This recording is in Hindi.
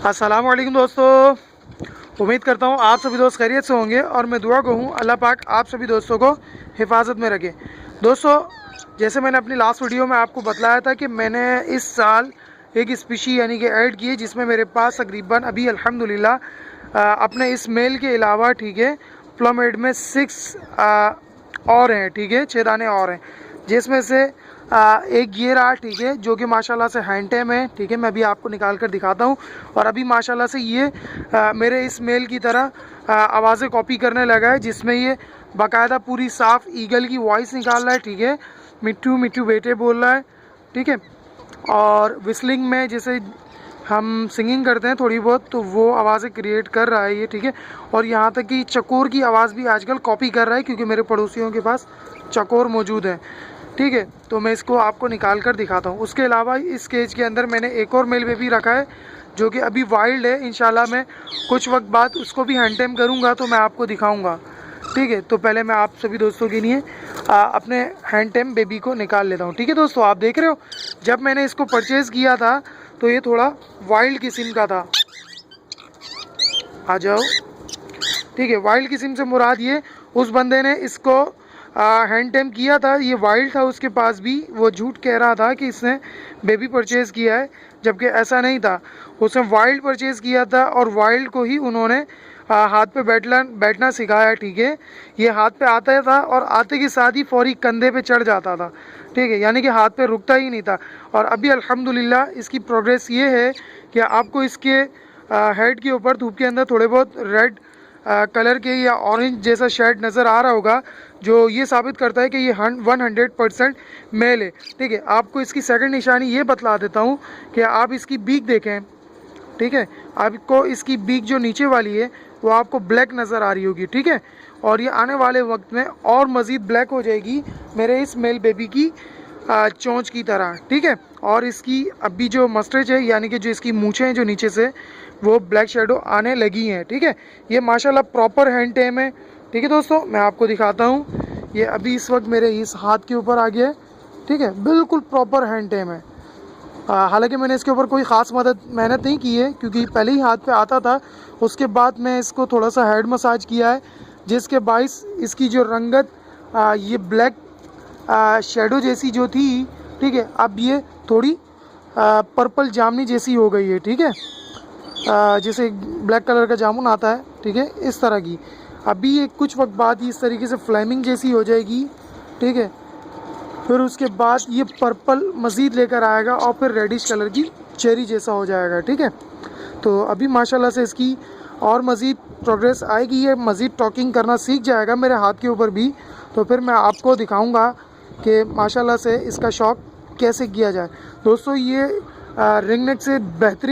अस्सलाम वालेकुम दोस्तों, उम्मीद करता हूँ आप सभी दोस्त खैरियत से होंगे और मैं दुआ को हूँ अल्लाह पाक आप सभी दोस्तों को हिफाजत में रखे। दोस्तों, जैसे मैंने अपनी लास्ट वीडियो में आपको बतलाया था कि मैंने इस साल एक स्पीशी यानी कि ऐड की है, जिसमें मेरे पास तकरीबन अभी अल्हम्दुलिल्लाह अपने इस मेल के अलावा ठीक है प्लम एड में 6 और हैं, ठीक है 6 दाने और हैं, जिसमें से एक ये रहा, ठीक है, जो कि माशाल्लाह से हैंड टेम है, ठीक है। मैं अभी आपको निकाल कर दिखाता हूँ। और अभी माशाल्लाह से ये मेरे इस मेल की तरह आवाज़ें कॉपी करने लगा है, जिसमें ये बाकायदा पूरी साफ़ ईगल की वॉइस निकाल रहा है, ठीक है। मिट्टू मिट्टू बेटे बोल रहा है, ठीक है। और विस्लिंग में जैसे हम सिंगिंग करते हैं थोड़ी बहुत, तो वो आवाज़ें क्रिएट कर रहा है ये, ठीक है। और यहाँ तक कि चकोर की आवाज़ भी आजकल कॉपी कर रहा है, क्योंकि मेरे पड़ोसियों के पास चकोर मौजूद है, ठीक है। तो मैं इसको आपको निकाल कर दिखाता हूँ। उसके अलावा इस केज के अंदर मैंने एक और मेल बेबी रखा है, जो कि अभी वाइल्ड है। इंशाल्लाह मैं कुछ वक्त बाद उसको भी हैंड टेम करूँगा तो मैं आपको दिखाऊँगा, ठीक है। तो पहले मैं आप सभी दोस्तों के लिए अपने हैंड टेम बेबी को निकाल लेता हूँ, ठीक है। दोस्तों, आप देख रहे हो, जब मैंने इसको परचेज़ किया था तो ये थोड़ा वाइल्ड किस्म का था। आ जाओ, ठीक है। वाइल्ड किस्म से मुराद ये, उस बंदे ने इसको हैंड टेम किया था, ये वाइल्ड था, उसके पास भी वो झूठ कह रहा था कि इसने बेबी परचेज़ किया है, जबकि ऐसा नहीं था। उसने वाइल्ड परचेज़ किया था और वाइल्ड को ही उन्होंने हाथ पे बैठना सिखाया, ठीक है। ये हाथ पे आता था और आते के साथ ही फौरी कंधे पे चढ़ जाता था, ठीक है, यानी कि हाथ पे रुकता ही नहीं था। और अभी अल्हम्दुलिल्लाह इसकी प्रोग्रेस ये है कि आपको इसके हेड के ऊपर धूप के अंदर थोड़े बहुत रेड कलर के या ऑरेंज जैसा शेड नज़र आ रहा होगा, जो ये साबित करता है कि ये 100% मेल है, ठीक है। आपको इसकी सेकंड निशानी ये बतला देता हूँ कि आप इसकी बीक देखें, ठीक है। आपको इसकी बीक जो नीचे वाली है वो आपको ब्लैक नज़र आ रही होगी, ठीक है। और ये आने वाले वक्त में और मज़ीद ब्लैक हो जाएगी मेरे इस मेल बेबी की चोंच की तरह, ठीक है। और इसकी अभी जो मस्टरेज है, यानी कि जो इसकी मूछें हैं जो नीचे से, वो ब्लैक शेडो आने लगी हैं, ठीक है। ये माशाल्लाह प्रॉपर हैंड टेम है, ठीक है। दोस्तों, मैं आपको दिखाता हूँ, ये अभी इस वक्त मेरे इस हाथ के ऊपर आ गया है, ठीक है। बिल्कुल प्रॉपर हैंड टेम है। हालांकि मैंने इसके ऊपर कोई ख़ास मेहनत नहीं की है, क्योंकि पहले ही हाथ पे आता था। उसके बाद मैं इसको थोड़ा सा हेड मसाज किया है, जिसके बाइस इसकी जो रंगत ये ब्लैक शेडो जैसी जो थी, ठीक है, अब ये थोड़ी पर्पल जामुनी जैसी हो गई है, ठीक है। जैसे ब्लैक कलर का जामुन आता है, ठीक है, इस तरह की। अभी ये कुछ वक्त बाद इस तरीके से फ्लेमिंग जैसी हो जाएगी, ठीक है। फिर उसके बाद ये पर्पल मज़ीद लेकर आएगा और फिर रेडिश कलर की चेरी जैसा हो जाएगा, ठीक है। तो अभी माशाल्लाह से इसकी और मज़ीद प्रोग्रेस आएगी, ये मज़ीद टॉकिंग करना सीख जाएगा मेरे हाथ के ऊपर भी। तो फिर मैं आपको दिखाऊंगा कि माशाल्लाह से इसका शौक़ कैसे किया जाए। दोस्तों, ये रिंग नेक से बेहतरीन